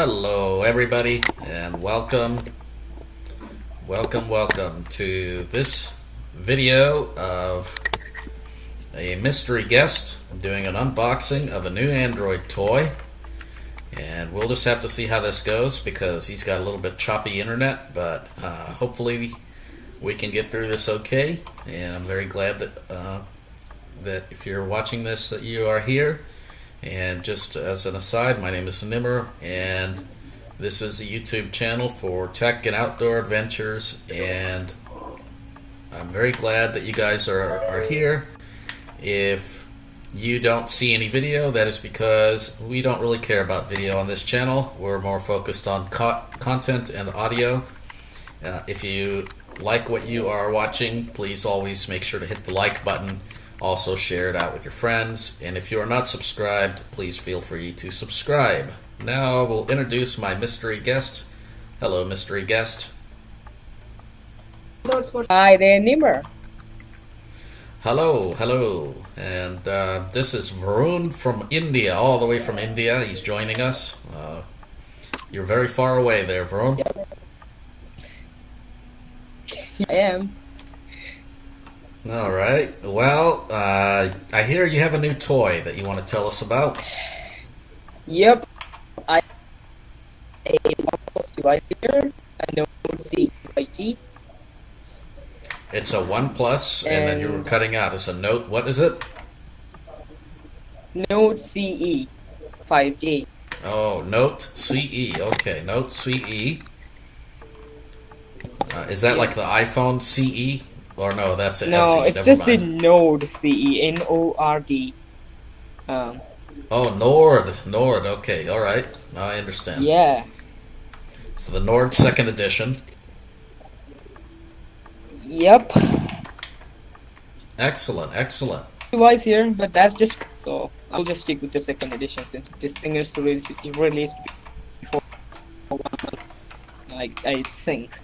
Hello everybody and welcome to this video of a mystery guest doing an unboxing of a new Android toy, and we'll just have to see how this goes because he's got a little bit choppy internet, but hopefully we can get through this okay. And I'm very glad that if you're watching this that you are here. And just as an aside, my name is Nimmer, and this is a YouTube channel for tech and outdoor adventures, and I'm very glad that you guys are here. If you don't see any video, that is because we don't really care about video on this channel. We're more focused on content and audio. If you like what you are watching, please always make sure to hit the like button. Also share it out with your friends, and if you are not subscribed, please feel free to subscribe. Now we'll introduce my mystery guest. Hello, mystery guest. Hi there, Nimmer. Hello. And this is Varun from India, all the way from India. He's joining us. You're very far away there, Varun. Yep. I am. All right. Well, I hear you have a new toy that you want to tell us about. Yep. I a OnePlus device here, a Note C 5G. It's a OnePlus, and then you were cutting out. It's a Note. What is it? Note CE 5G. Oh, Note CE. Okay, Note CE. Is that like the iPhone CE? Or no, that's an SE. No, it's Never just mind. the Nord CE, Nord. Oh, Nord. Okay, all right. Now I understand. Yeah. So the Nord second edition. Yep. Excellent. Device here, but that's just so. I'll just stick with the second edition since this thing is released before 1 month, I think.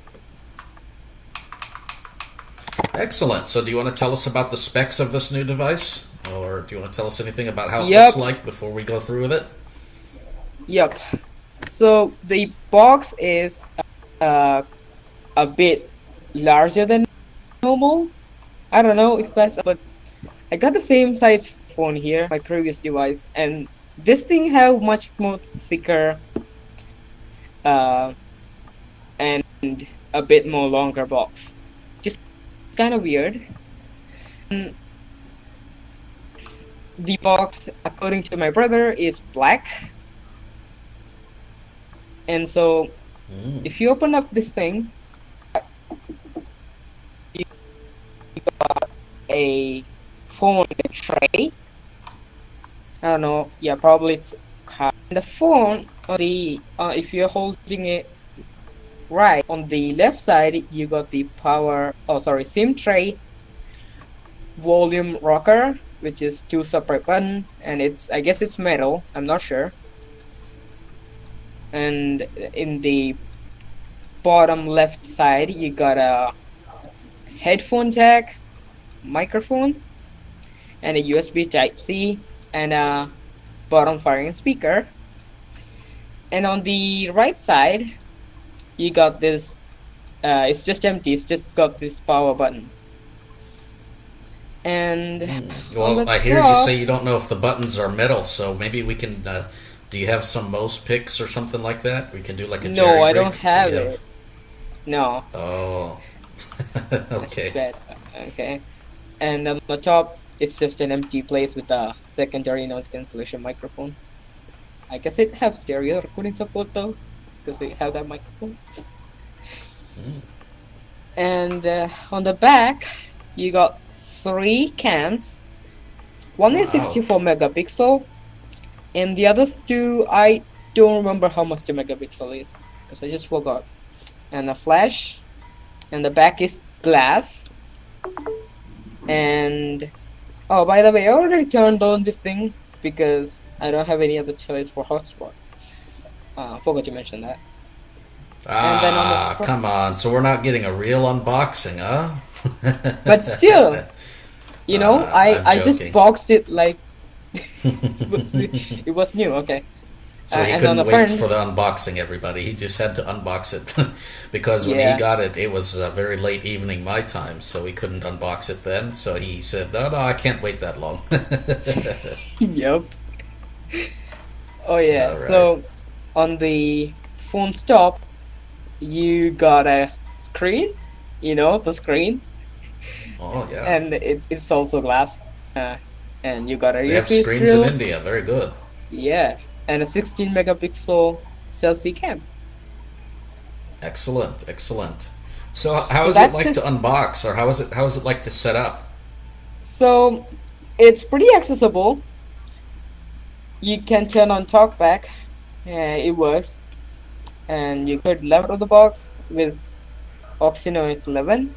Excellent. So do you want to tell us about the specs of this new device? Or do you want to tell us anything about how it Yep. looks like before we go through with it? Yep. So the box is a bit larger than normal. I don't know if that's, but I got the same size phone here, my previous device, and this thing have much more thicker and a bit more longer box. Just kind of weird. The box, according to my brother, is black. And so, if you open up this thing, you got a phone tray. I don't know. Yeah, probably it's the phone on the if you're holding it right on the left side, you got the SIM tray, volume rocker, which is 2 separate buttons, and I guess it's metal. I'm not sure. And in the bottom left side, you got a headphone jack, microphone, and a USB Type-C, and a bottom firing speaker. And on the right side, you got this. It's just empty. It's just got this power button. And Well, I hear you say you don't know if the buttons are metal, so maybe we can. Do you have some Mo's picks or something like that? We can do like a no, jerry I rig? don't have Do you it. No. Oh. That's just Okay. bad. Okay. And on the top, it's just an empty place with a secondary noise cancellation microphone. I guess it have stereo recording support though, because they have that microphone. And on the back, you got 3 cams. One is Wow. 64 megapixel, and the other 2, I don't remember how much the megapixel is, because I just forgot. And a flash, and the back is glass. And oh, by the way, I already turned on this thing because I don't have any other choice for hotspot. Forgot to mention that. And then on the Come on. So we're not getting a real unboxing, huh? But still, you know, I'm I just joking. boxed it like it was new. Okay. So he and on couldn't the wait front, for the unboxing, everybody. He just had to unbox it because when he yeah, got it, it was very late evening my time, so he couldn't unbox it then. So he said, "No, no, I can't wait that long." yep. Oh yeah. All right. So on the phone stop, you got a screen, the screen, Oh yeah, and it's also glass. Uh, and you got a they have earpiece screens in grill, India. Very good. yeah, and a 16 megapixel selfie cam. Excellent, excellent. So how So is it that's like the to unbox, or how is it like to set up? so it's pretty accessible. You can turn on Talkback, it works, and you could left out of the box with Oxynoise 11.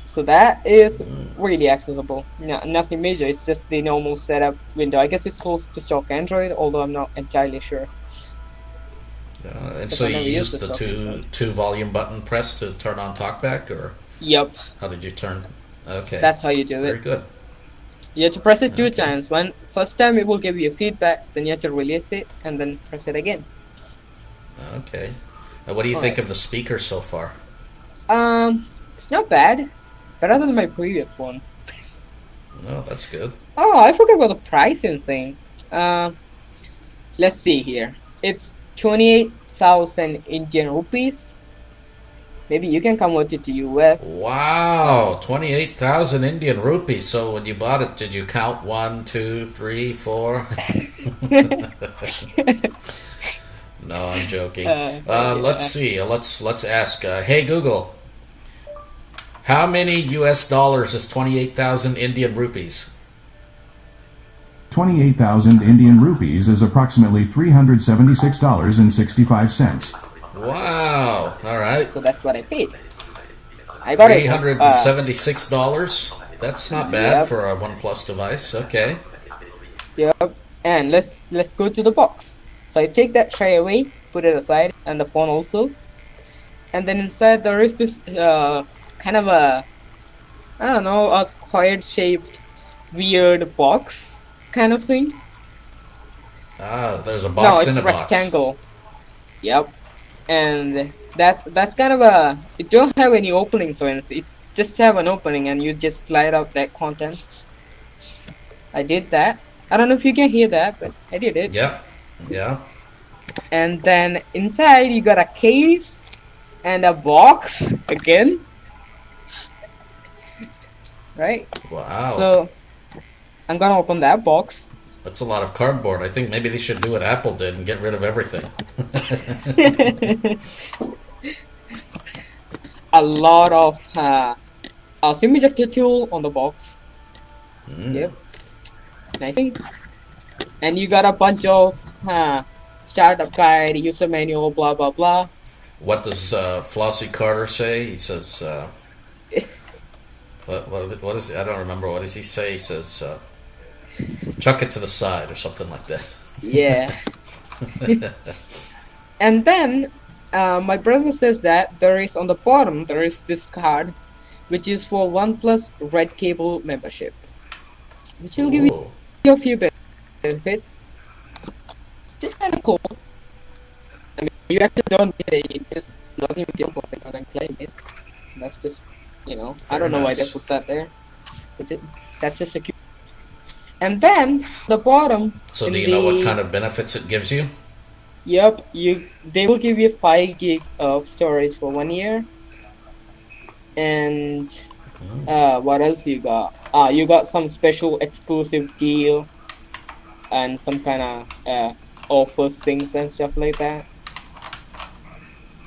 So that is really accessible. No, nothing major. It's just the normal setup window. I guess it's close to stock Android, although I'm not entirely sure And because so I you never used the used the stock two Android. two volume button press to turn on TalkBack, or Yep, how did you turn? Okay, that's how you do very it. good. You have to press it two Okay, times. One first time it will give you feedback, then you have to release it and then press it again. okay. What do you All think right. of the speaker so far? It's not bad. Better than my previous one. No, that's good. Oh, I forgot about the pricing thing. Let's see here. It's 28,000 Indian rupees. Maybe you can convert it to US. Uh, Wow, 28,000 Indian rupees. So when you bought it, did you count one, two, three, four? No, I'm joking. Let's yeah. see. Let's ask. Hey Google, how many U.S. dollars is 28,000 Indian rupees? 28,000 Indian rupees is approximately $376.65. Wow. All right. So that's what I paid. I got Three it. hundred and seventy-six dollars. That's not bad Yep, for a OnePlus device. Okay. yep. And let's go to the box. So I take that tray away, put it aside, and the phone also. And then inside there is this kind of a, I don't know, a square shaped weird box kind of thing. Ah, there's a No, box in it's a box. rectangle. Yep. And that's kind of a, it don't have any openings or anything. It just have an opening and you just slide out that contents. I did that. I don't know if you can hear that, but I did it. Yep. Yeah. And then inside you got a case and a box again, right? Wow. So I'm gonna open that box. That's a lot of cardboard. I think maybe they should do what Apple did and get rid of everything. A lot of a SIM ejector tool on the box. Yep, nice thing. And you got a bunch of startup guide, user manual, blah blah blah. What does Flossie Carter say? He says, what is it? I don't remember. What does he say? He says, chuck it to the side or something like that. Yeah. And then my brother says that there is on the bottom there is this card, which is for OnePlus Red Cable membership, which will give Ooh. you a few benefits. Just kind of cool. I mean, you actually don't need it. You just log in with your post account and claim it. That's just, I Very don't know why they nice. put that there. That's just secure. And then the bottom So in do you know what the kind of benefits it gives you? yep, they will give you 5 gigs of storage for 1 year. And what else you got? You got some special exclusive deal and some kind of offers things and stuff like that.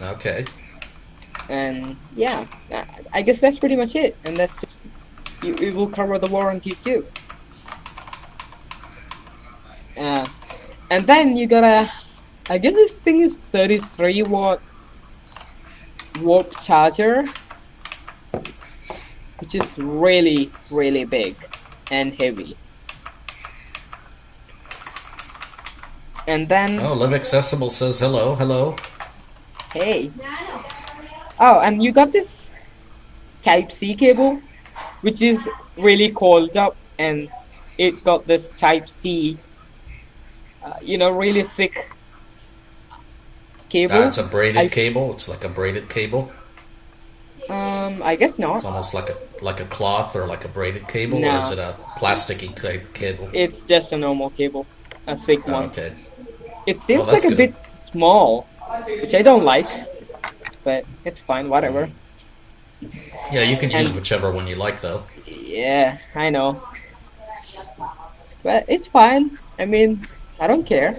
Okay. And yeah, I guess that's pretty much it. And that's just it will cover the warranty too. And then you gotta, I guess this thing is 33-watt warp charger, which is really really big and heavy. And then Oh, Live Accessible says hello. Hello. hey, oh, and you got this Type-C cable, which is really coiled up, and it got this Type-C really thick cable. It's a braided cable. It's like a braided cable. I guess It's not. almost like a cloth or like a braided cable, or is No, it a plasticky cable? it's just a normal cable, a thick Oh, one. okay. It Well, seems like that's a good. bit small, which I don't like, but it's fine, whatever. Yeah, you can use And whichever one you like, though. yeah, I know, but it's fine. I mean, I don't care.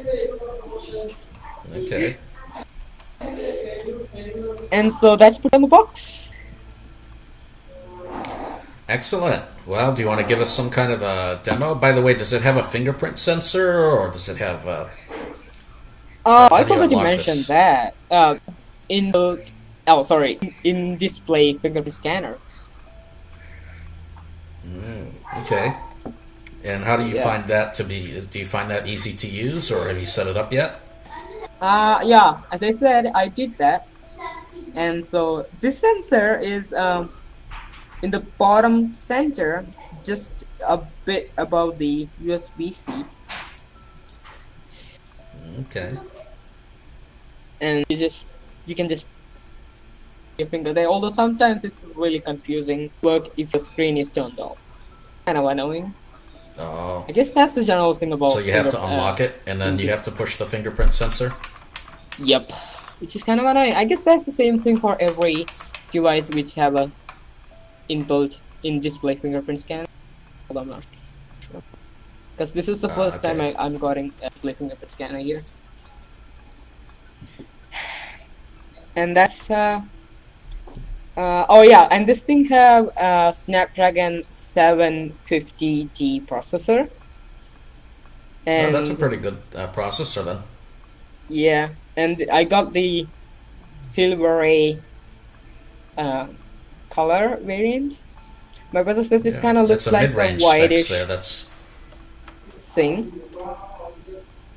Okay. And so that's put on the box. Excellent. Well, do you want to give us some kind of a demo? By the way, does it have a fingerprint sensor, or does it have? I How do you forgot to unlock mention this? that. In the sorry, in display fingerprint scanner. Okay. And how do you Yeah. find that to be? Do you find that easy to use, or have you set it up yet? Yeah. As I said, I did that, and so this sensor is in the bottom center, just a bit above the USB-C, Okay. and you can just your finger there. Although sometimes it's really confusing. Work if your screen is turned off. Kind of annoying. Oh. I guess that's the general thing So about you have finger. to unlock it, and then you Input. have to push the fingerprint sensor. Yep, which is kind of annoying. I guess that's the same thing for every device which have a inbuilt in display fingerprint scanner. Although I'm not sure because this is the first time Okay. I'm getting a display fingerprint scanner here, and that's oh yeah, and this thing have a Snapdragon 750G processor, No, that's a and pretty good processor then. yeah, and I got the silvery uh, color variant. My brother says this Yeah, kind of it's looks a like some mid-range specs there. whitish That's thing,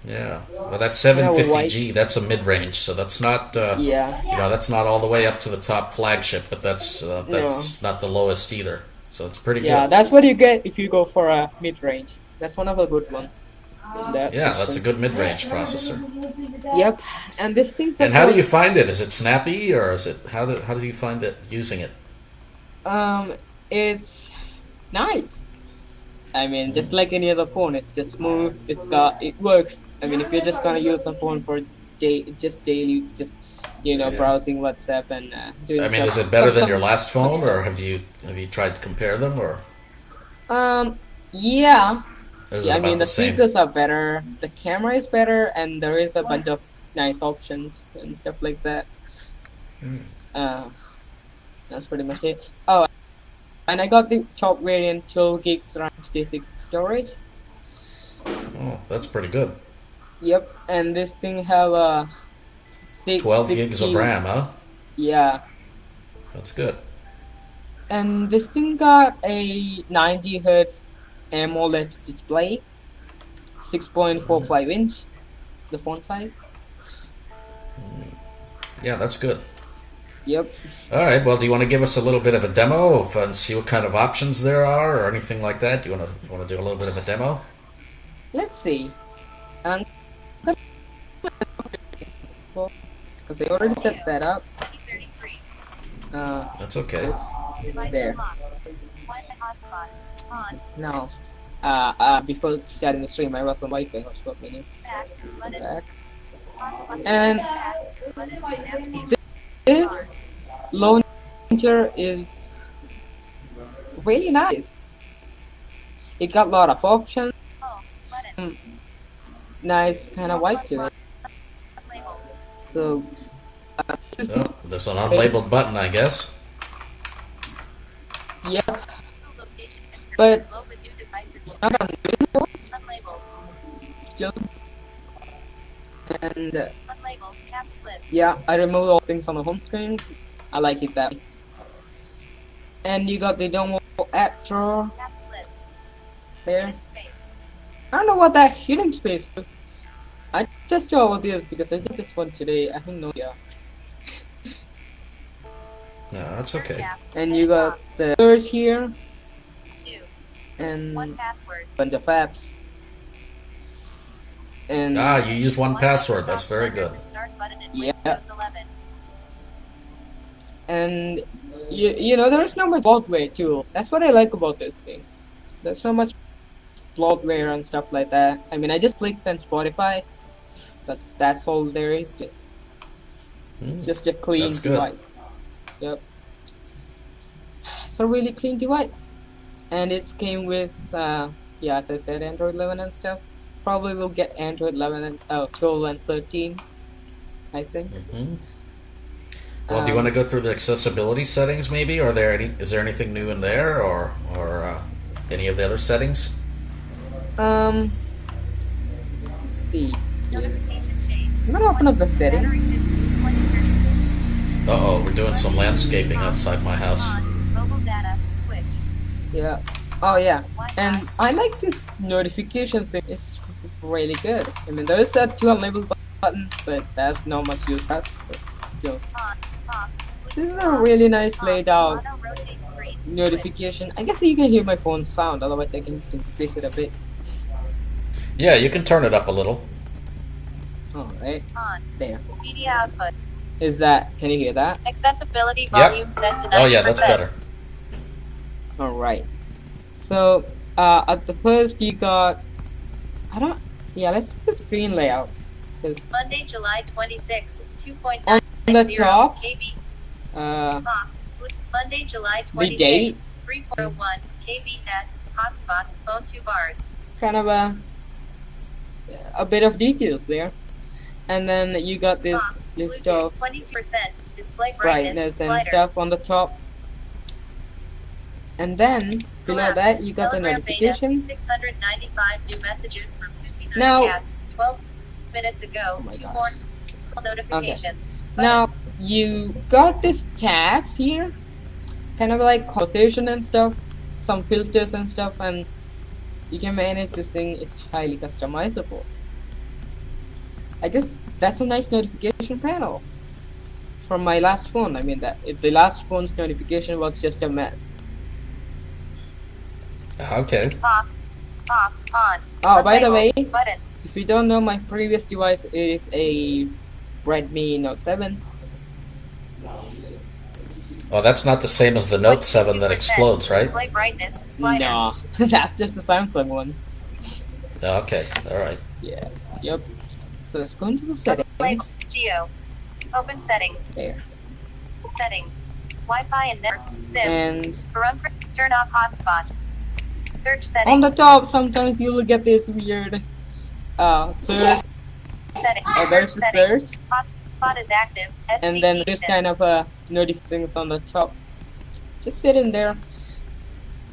yeah. Well, that kind of white. 750G, that's a mid-range, so that's not Yeah, that's not all the way up to the top flagship, but no, that's not the lowest either. So it's pretty yeah, good. that's what you get if you go for a mid range. That's one of a good one in that Yeah, that's a section. good mid-range processor. Yep, and this thing And how do you supports find it? Is it snappy, or is it how do you find it using it? um, it's nice. I mean, just like any other phone, it's just smooth. It works. I mean, if you're just gonna use a phone for daily, just Yeah. browsing WhatsApp and doing I mean, stuff. is it better Some than your some last some phone, stuff. or have you tried to compare them, or Um, yeah, is yeah. it I mean, about the the same? features are better. The camera is better, and there is a bunch of nice options and stuff like that. Uh, that's pretty much it. Oh, and I got the top variant, 12 gigs RAM, 56 storage. Oh, that's pretty good. Yep, and this thing have a 12 gigs of 60. RAM, huh? Yeah, That's good. and this thing got a 90 hertz AMOLED display, 6.45 inch, the font size. Yeah, that's good. Yep. All right. Well, do you want to give us a little bit of a demo and see what kind of options there are, or anything like that? Do you want to do a little bit of a demo? Let's see. I'm because I already set that up. That's okay. This there. No. Before starting the stream, I was on Wi-Fi hotspot menu. Let's go back. And this launcher is really nice. It got a lot of options. Nice kind of white to it. So Oh, there's an unlabeled button, I guess. yeah, but it's not unusable still. And yeah, I removed all things on the home screen. I like it that way. And you got the download app drawer there. I don't know what that hidden space is. I just saw all this because I saw this one today. I have no idea. No, that's okay. And you got the search here and a bunch of apps. And You use one password. That's very good. yeah. And you know, there's not much bloatware too. That's what I like about this thing. There's so much bloatware and stuff like that. I mean, I just click send Spotify. That's all there is to it. It's just a clean That's good. device. Yep. It's a really clean device, and it came with yeah, as I said, Android 11 and stuff. Probably will get Android 11 and 12 and 13. I think. Well, do you want to go through the accessibility settings, maybe? Is there anything new in there, or any of the other settings? Let's see. I'm gonna open up the settings. We're doing some landscaping outside my house. Yeah. Oh yeah. And I like this notification thing. It's really good. I mean, there is that dual label buttons, but that's not much use. But still. This is a really nice laid out notification. I guess you can hear my phone sound. Otherwise, I can just increase it a bit. Yeah, you can turn it up a little. Alright. There. Media output. Is that? Can you hear that? Accessibility volume set to 90%. Oh yeah, that's better. Alright. So, at the first you got... Yeah, let's see the screen layout. Monday, July 26, 2.9 on the top, KB. Monday, July the date, 26, 3.01 KBS, hotspot, phone 2 bars. kind of a bit of details there. And then you got this list of 22% display brightness and stuff on the top. And then below that you got the notifications. 695 new messages from 59 Now, cats. 12 minutes ago. Oh 2 gosh. more notifications. Okay. Now you got these tabs here, kind of like conversation and stuff, some filters and stuff, and you can manage this thing. It's highly customizable. I guess that's a nice notification panel from my last phone. I mean, that if the last phone's notification was just a mess. Okay. Off, on. Oh, by the way, Button. if you don't know, my previous device is a Redmi Note 7. Oh, that's not the same as the Note 7 that explodes, right? Display brightness slider. No, that's just a Samsung one. Okay, all right. Yeah. Yep. So let's go into the Label. settings. Geo. Open settings. There. Settings. Wi-Fi and network. SIM. And Varun. Turn off hotspot. Search settings. on the top, sometimes you will get this weird search. Settings. There's the settings. search, Hotspot is active. and then this kind of notifications on the top. Just sit in there,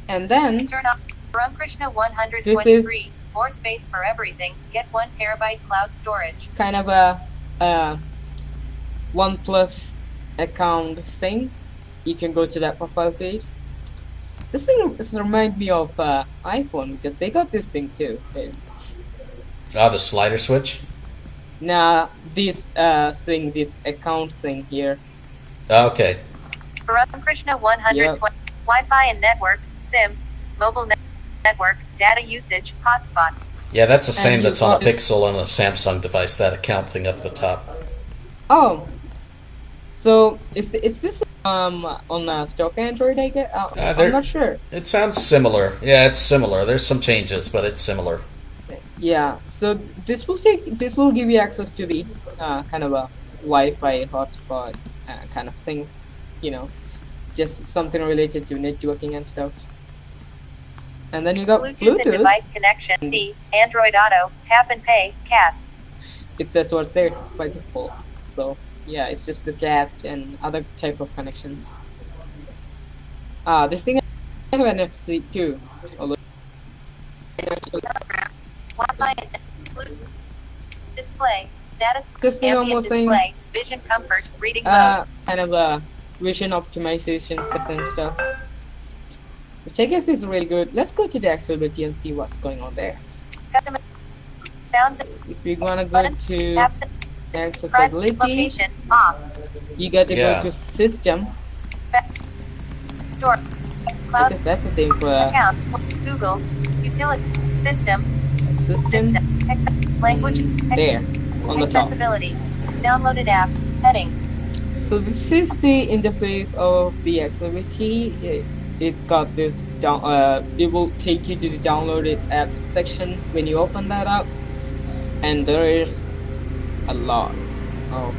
and then Turn off. Varun Krishna this 123. is More space for everything. Get 1 terabyte cloud storage. kind of a OnePlus account thing. You can go to that profile page. This thing reminds me of iPhone because they got this thing too. The slider switch? Now this thing, this account thing here. Okay. Varun Krishna 120. Wi-Fi and network. SIM. Mobile network. Data usage. Hotspot. Yeah, that's the same you that's on a got this- Pixel and a Samsung device, that account thing up the top. Oh, so is this on stock Android? I guess I'm not sure. It sounds similar. Yeah, it's similar. There's some changes, but it's similar. Yeah, so this will give you access to the kind of a Wi-Fi hotspot kind of things, you know, just something related to networking and stuff. And then you got Bluetooth and device connection. C. Android Auto. Tap and pay. Cast. It says what's there by default. So yeah, it's just the cast and other type of connections. This thing has NFC too. Although Telegram. Wi-Fi and Bluetooth. Display. Status. Just the normal Ambient thing. display. Vision comfort. Reading mode. kind of a vision optimization and stuff, which I guess is really good. Let's go to the accessibility and see what's going on there. Custom sounds. If you want to go Button. to Absent. accessibility, Location. Off. you got to Yeah. go to system, Store. Cloud. because that's the same for Account. Google. Utility. System. system. Language. There, on the top. Accessibility. Downloaded apps. Heading. So this is the interface of the accessibility. It got this down. It will take you to the downloaded apps section when you open that up, and there is a lot of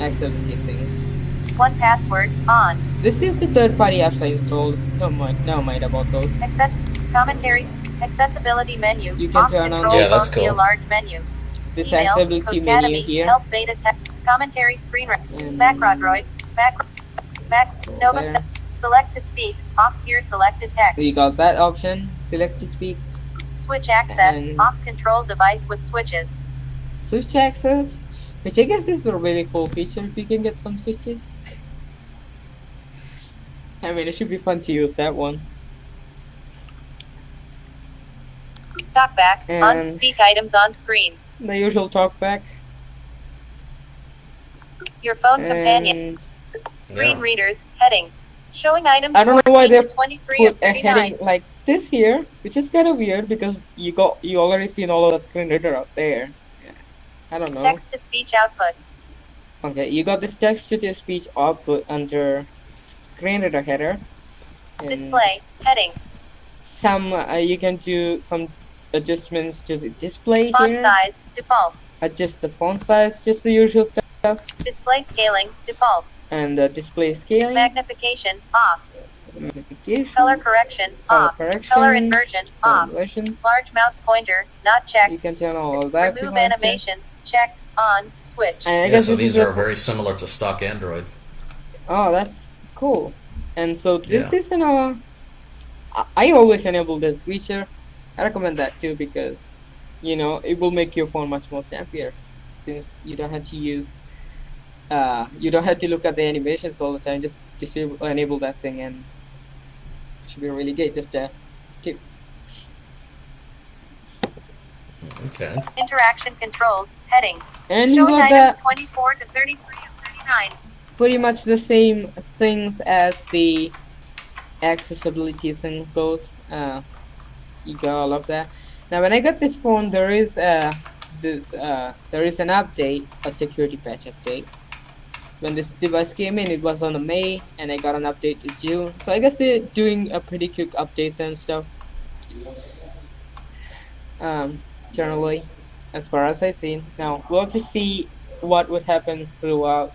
accessibility things. 1Password on. This is the third-party apps I installed. Never mind about those. Commentaries. Accessibility menu. You can Off turn on. control Yeah, that's phone via cool. large menu. This Email, accessibility Codecademy, menu here. Help beta text. Commentary screen. And Macrodroid. Max. Nova. there. Select to speak. Off gear selected text. You got that option. Select to speak. Switch access. And- Off control device with switches. Switch access, which I guess is a really cool feature if you can get some switches. I mean, it should be fun to use that one. Talkback. On And- speak items on screen. The usual talkback. Your phone companion. And Screen Yeah. readers. Heading. Showing items I don't know 14 why they to 23 of put a 39. heading like this here, which is kind of weird because you already seen all of the screen reader up there. Yeah. I don't know. Text to speech output. Okay, you got this text to speech output under screen reader header. And Display. Heading. Some you can do some adjustments to the display Font here. size. Default. Adjust the font size, just the usual stuff, Display scaling. Default. and display scaling, Magnification. Off. magnification, Color correction. color Off. correction, Color inversion. Off. conversion. Large mouse pointer. Not You checked. can turn all of that. if you Remove want to. animations. Checked. On. Switch. And I Yeah, guess so this these is are a- very similar to stock Android. Oh, that's cool. And so this Yeah. is I always enable this feature. I recommend that too because, it will make your phone much more snappier, since you don't have to use, you don't have to look at the animations all the time. Just enable that thing, and it should be really good. Just a tip. Okay. Interaction controls. Heading. And you Showing got items that 24 to 33 of 39. pretty much the same things as the accessibility thing goes. You got all of that. Now when I got this phone, there is an update, a security patch update. When this device came in, it was on May, and I got an update to June. So I guess they're doing a pretty quick updates and stuff. Generally, as far as I've seen. Now we'll have to see what would happen throughout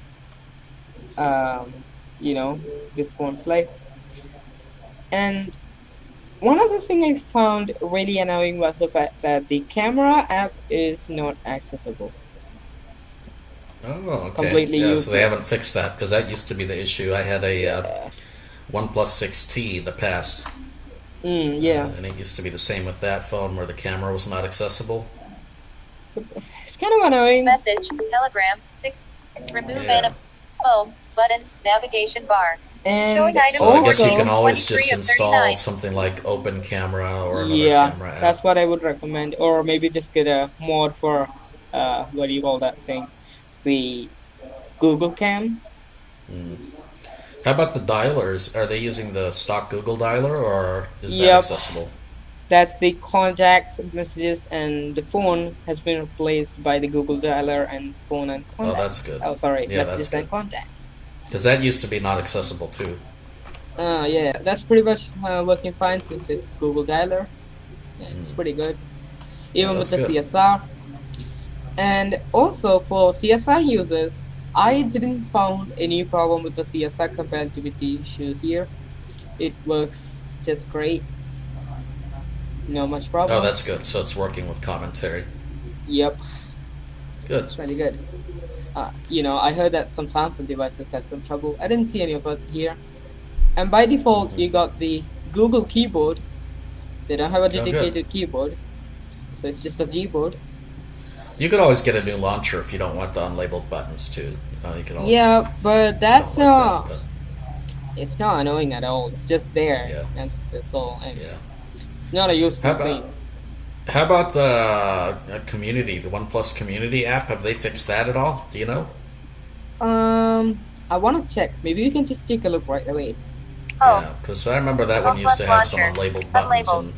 this phone's life. And one other thing I found really annoying was the fact that the camera app is not accessible. Oh, okay. Completely yeah, so useless. they haven't fixed that because that used to be the issue. I had a OnePlus 6T in the past. Yeah. And it used to be the same with that phone where the camera was not accessible. It's kind of annoying. Message. Telegram. 6. Remove Yeah. home. Button. Navigation bar. And Showing items So I guess you also- can always 23 just of install 39. something like Open Camera or another Yeah, camera app. that's what I would recommend. Or maybe just get a mod for, what do you call that thing? The Google Cam. How about the dialers? Are they using the stock Google dialer or is that Yep. accessible? That's the contacts, messages, and the phone has been replaced by the Google dialer and phone and Oh, contacts. that's good. Oh, sorry, Yeah, that's messages and good. contacts. Because that used to be not accessible too. Yeah, that's pretty much working fine since it's Google dialer. Yeah, it's pretty good. Even with that's the good. CSR. And also for CSR users, I didn't found any problem with the CSR compatibility issue here. It works just great. No much problem. Oh, that's good. So it's working with commentary. Yep, Good. it's really good. I heard that some Samsung devices had some trouble. I didn't see any of it here. And by default, you got the Google keyboard. They don't have a good. dedicated keyboard, so it's just a Gboard. You could always get a new launcher if you don't want the unlabeled buttons too. You could always, Yeah, but that's don't like that, it's not annoying at all. It's just there. Yeah. That's all. And but, yeah. it's not a useful How about- thing. How about the community, the OnePlus community app? Have they fixed that at all? Do you know? I want to check. Maybe we can just take a look right away. Home. Yeah, because I remember that one used to OnePlus have some launcher. unlabeled buttons Unlabeled.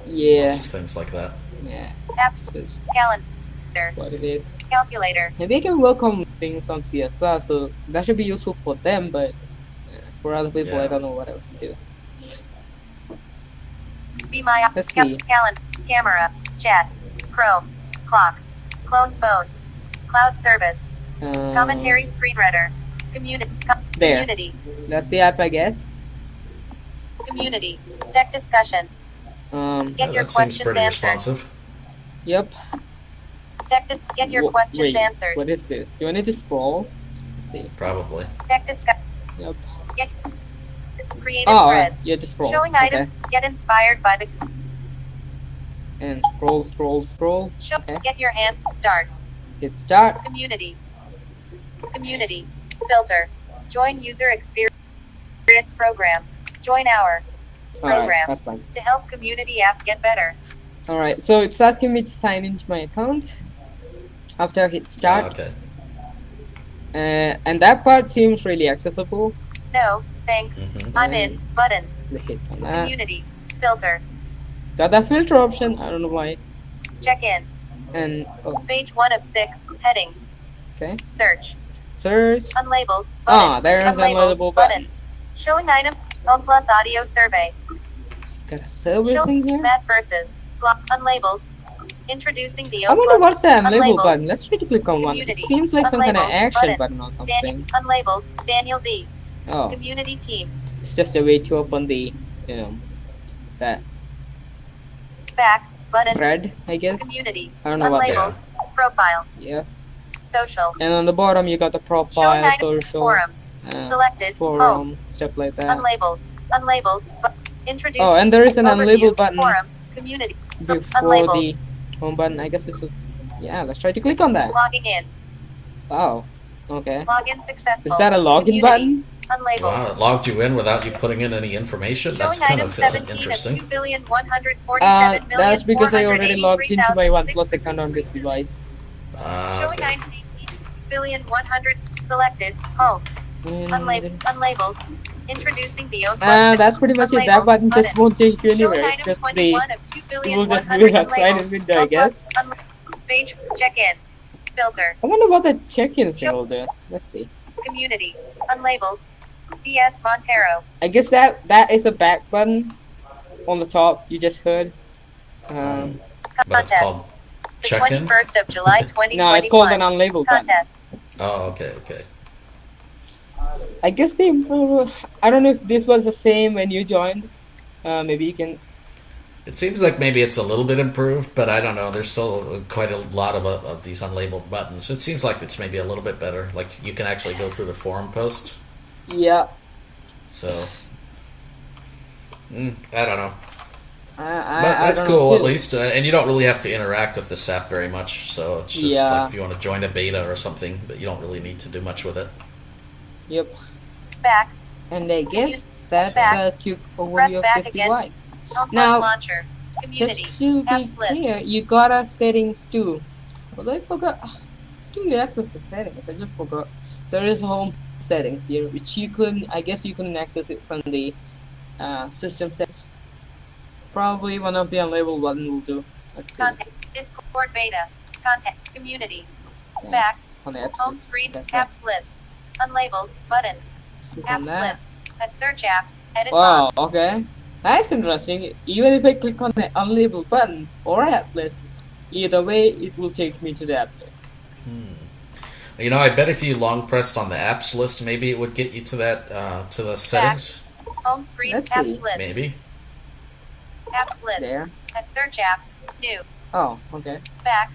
and Yeah. lots of things like that. Yeah, Apps. this is Calendar. what it is. Calculator. Maybe I can work on things on CSR, so that should be useful for them, but for other people, I Yeah. don't know what else to do. Be my Let's see. calendar. Camera. Chat. Chrome. Clock. Clone phone. Cloud service. Commentary screen reader. Community. There. Community. That's the app, I guess. Community. Tech discussion. Get your That seems questions pretty answered. responsive. Yep. Get your questions Wait, answered. what is this? Do I need to scroll? Let's see. Probably. Tech discussion. Yep. Get creative Oh, threads. yeah, just scroll. Showing Okay. item. Get inspired by the And scroll. show. Okay. Get your hand. Start. Hit start. Community. Community. Filter. Join user experience program. Join our Alright, program that's fine. to help community app get better. Alright, so it's asking me to sign into my account after I hit start. Okay. And that part seems really accessible. No, thanks. Mhm. I'm in. Button. Let's hit on that. Community. Filter. Got that filter option. I don't know why. Check in. And Page 1 of 6. Heading. okay, Search. search. Unlabeled. Ah, Button. there is an unlabeled button. Showing item. Home plus audio survey. Got a service Show in here. Matt versus. Block. Unlabeled. Introducing the I O wonder plus. what's the unlabeled unlabeled. button. Let's try to click on one. It Community. seems like some kind of Unlabeled action button. button or Daniel. something. Unlabeled. Daniel D. Oh, Community team. it's just a way to open the, that Back. Button. thread, I guess. Community. I don't know what Unlabeled. Profile. Yeah. Social. And on the bottom, you got the Showing profile, item. social, Forums. Selected. Home. forum, stuff like that. Unlabeled. Unlabeled. Introduce. Oh, and there is an Overview. unlabeled button Forums. Community. before Unlabeled. the home button. I guess this is. Yeah, let's try to click on that. Logging in. Wow. Okay. Login successful. Is that a login Community. button? Unlabeled. Wow, it logged you in without you putting in any information. That's Showing kind item of 17 of interesting. 2,147,483,600. That's because I already logged into my OnePlus account on this device. Okay. Showing item 18 of 2,100. Selected. Home. Unlabeled. Unlabeled. Introducing the O plus. That's pretty much it. That Unlabeled button just button. won't take you Showing anywhere. It's item just the 21 of it will just be that side 2,100. window, I O guess. plus. Page. Check in. Filter. I wonder what that check-in thing will do. Let's see. Community. Unlabeled. DS Montero. I guess that is a back button on the top. You just heard. But it's called Contests. The check-in? 21st of July 2021. No, it's called an unlabeled button. Contests. Oh, okay, okay. I guess they improved. I don't know if this was the same when you joined. Maybe you can. It seems like maybe it's a little bit improved, but I don't know. There's still quite a lot of these unlabeled buttons. It seems like it's maybe a little bit better. Like you can actually go through the forum post. Yeah. So, I don't know. I But that's don't know cool at too. least, and you don't really have to interact with this app very much. So it's just Yeah. like if you want to join a beta or something, but you don't really need to do much with it. Yep. Back. And I guess that's back. a quick Press overview of back this again. device. Home plus Now, launcher. Community. Just to be Apps list. clear, you got a settings too. Although I forgot. How do you access the settings? I just forgot. There is home settings here, which you couldn't. I guess you couldn't access it from the system settings. Probably one of the unlabeled button will do. Let's see. Contact. Discord beta. Contact. Community. Yeah, Back. it's on the apps Home list. screen. That's it. Apps list. Unlabeled. Button. Let's click on Apps that. list. At search apps. Edit Wow. box. Okay. That's interesting. Even if I click on the unlabeled button or app list, either way, it will take me to the app list. You know, I bet if you long pressed on the apps list, maybe it would get you to that to the settings. Home screen. Let's Apps see. list. Maybe. Apps list. There. At search apps. New. Oh, okay. Back.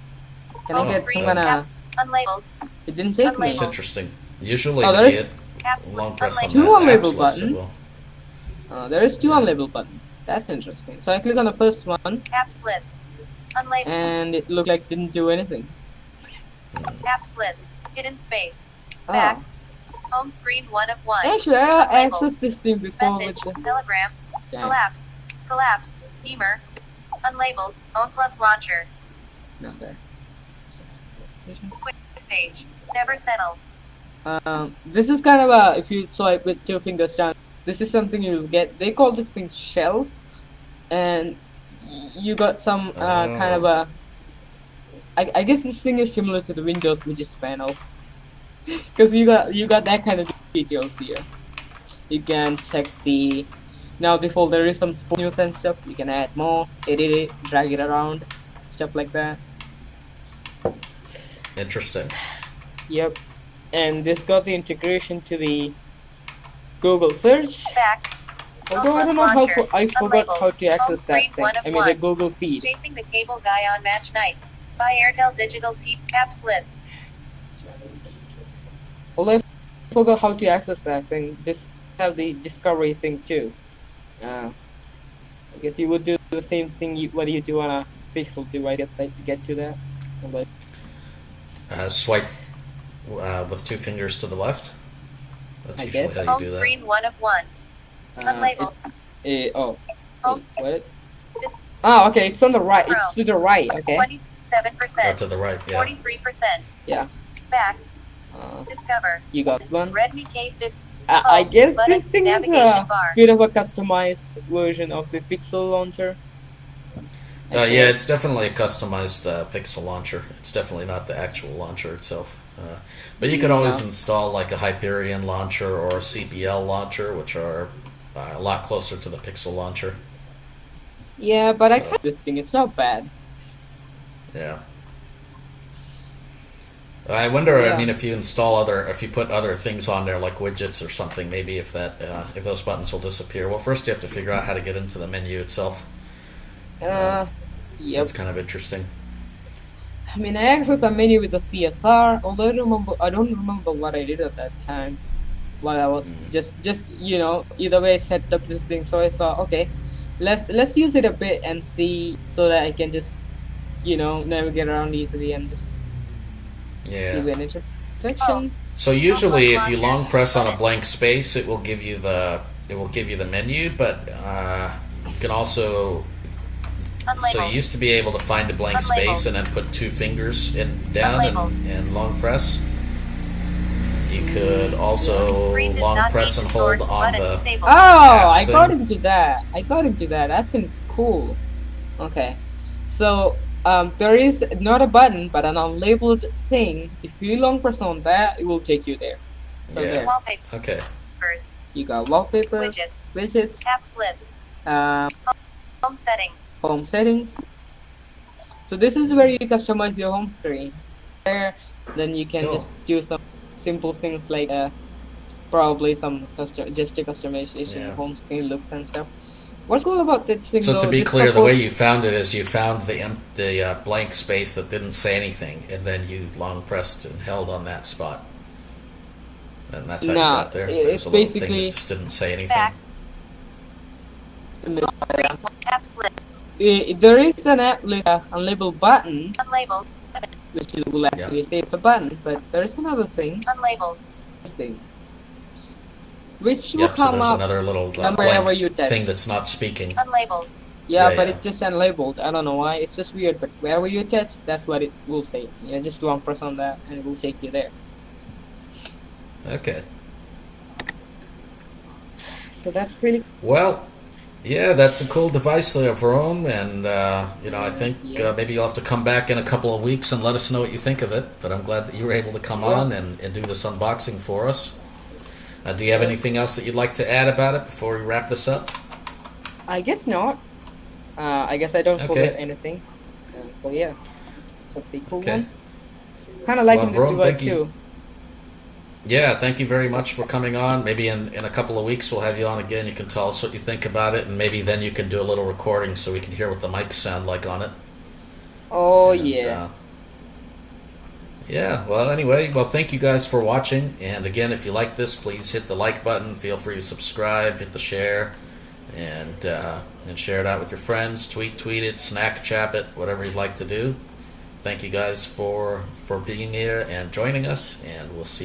Can I Home get screen. some kind of? Apps. Unlabeled. It didn't take me. That's Unlabeled. interesting. Usually, Oh, when there you is- hit Apps long press on Two that unlabeled apps list, it button. will. There is two unlabeled buttons. That's interesting. So I click on the first one, Apps list. Unlabeled. and it looked like it didn't do anything. Apps list. Hidden space. Oh. Back. Home screen 1 of 1. Actually, I accessed this thing before Message. with the. Telegram. Damn. Collapsed. Collapsed. Beamer. Unlabeled. Home plus launcher. No, there. Quick page. Never settle. This is kind of a, if you swipe with 2 fingers down, this is something you'll get. They call this thing shelf, and you got some kind of a. I guess this thing is similar to the Windows widgets panel, because you got that kind of details here. You can check the. Now default there is some sports news and stuff. You can add more, edit it, drag it around, stuff like that. Interesting. Yep, and this got the integration to the Google search. Back. Although I don't know I forgot how to access that thing. I mean the Google feed. Chasing the cable guy on match night. By Airtel Digital T apps list. Although I forgot how to access that thing. This have the discovery thing too. I guess you would do the same thing what you do on a Pixel 2, right? Get to that. But Swipe with 2 fingers to the left. That's I usually guess. how you Home do that. screen 1 of 1. Unlabeled. What? Dis- Okay, it's on the right. It's to the right. Okay. 27%. To the right, yeah. 43%. Yeah. Back. Discover. You got this one. Redmi K50. I guess button, this thing is navigation a bar. bit of a customized version of the Pixel launcher. Yeah, it's definitely a customized Pixel launcher. It's definitely not the actual launcher itself. But you could always install like a Hyperion launcher or a CPL launcher, which are a lot closer to the Pixel launcher. Yeah, but I think this thing is not bad. Yeah. I wonder. Yeah. I mean, if you put other things on there like widgets or something, maybe if if those buttons will disappear. Well, first you have to figure out how to get into the menu itself. Yep. That's kind of interesting. I mean, I accessed the menu with the CSR, although I don't remember what I did at that time. While I was just either way I set up this thing, so I thought, okay, let's use it a bit and see so that I can just navigate around easily and just give an introduction. So usually, if you long press on a blank space, it will give you the menu. But you can also. So you used to be able to find a blank space and then put 2 fingers down and long press. You could also long press and hold on the. I got into that. That's cool. Okay, so there is not a button but an unlabeled thing. If you long press on that, it will take you there. So Yeah. there. Wallpaper. Okay. You got wallpaper, widgets, Apps list. Home settings. home settings. So this is where you customize your home screen. There, then you can Cool. just do some simple things like probably some gesture customization, home screen looks and stuff. What's cool about this thing? So though, to be this clear, the way supports- you found it is you found the blank space that didn't say anything, and then you long pressed and held on that spot, and that's how you got there. There it's was a little thing basically that just didn't say anything. Back. Apps list. there is an app like unlabeled button, Unlabeled. which will actually say it's a button, but there is another thing, Unlabeled. which will Yep. So come there's up. another little wherever blank you touch. thing that's not speaking. Unlabeled. Yeah, Yeah, but yeah. it's just unlabeled. I don't know why. It's just weird. But wherever you touch, that's what it will say. Just long press on that, and it will take you there. Okay. So that's pretty. Well, yeah, that's a cool device there, Varun, and I think maybe you'll have to come back in a couple of weeks and let us know what you think of it. But I'm glad that you were able to come on and do this unboxing for us. Do you have anything else that you'd like to add about it before we wrap this up? I guess not. I guess I don't Okay. forget anything. So yeah, it's a pretty cool Okay. one. Kind of liking Well, Varun, this device thank you. too. Yeah, thank you very much for coming on. Maybe in a couple of weeks we'll have you on again. You can tell us what you think about it, and maybe then you can do a little recording so we can hear what the mics sound like on it. Oh And, yeah. Yeah, well, anyway, thank you guys for watching. And again, if you like this, please hit the like button. Feel free to subscribe, hit the share, and share it out with your friends. Tweet it, Snapchat it, whatever you'd like to do. Thank you guys for being here and joining us, and we'll see you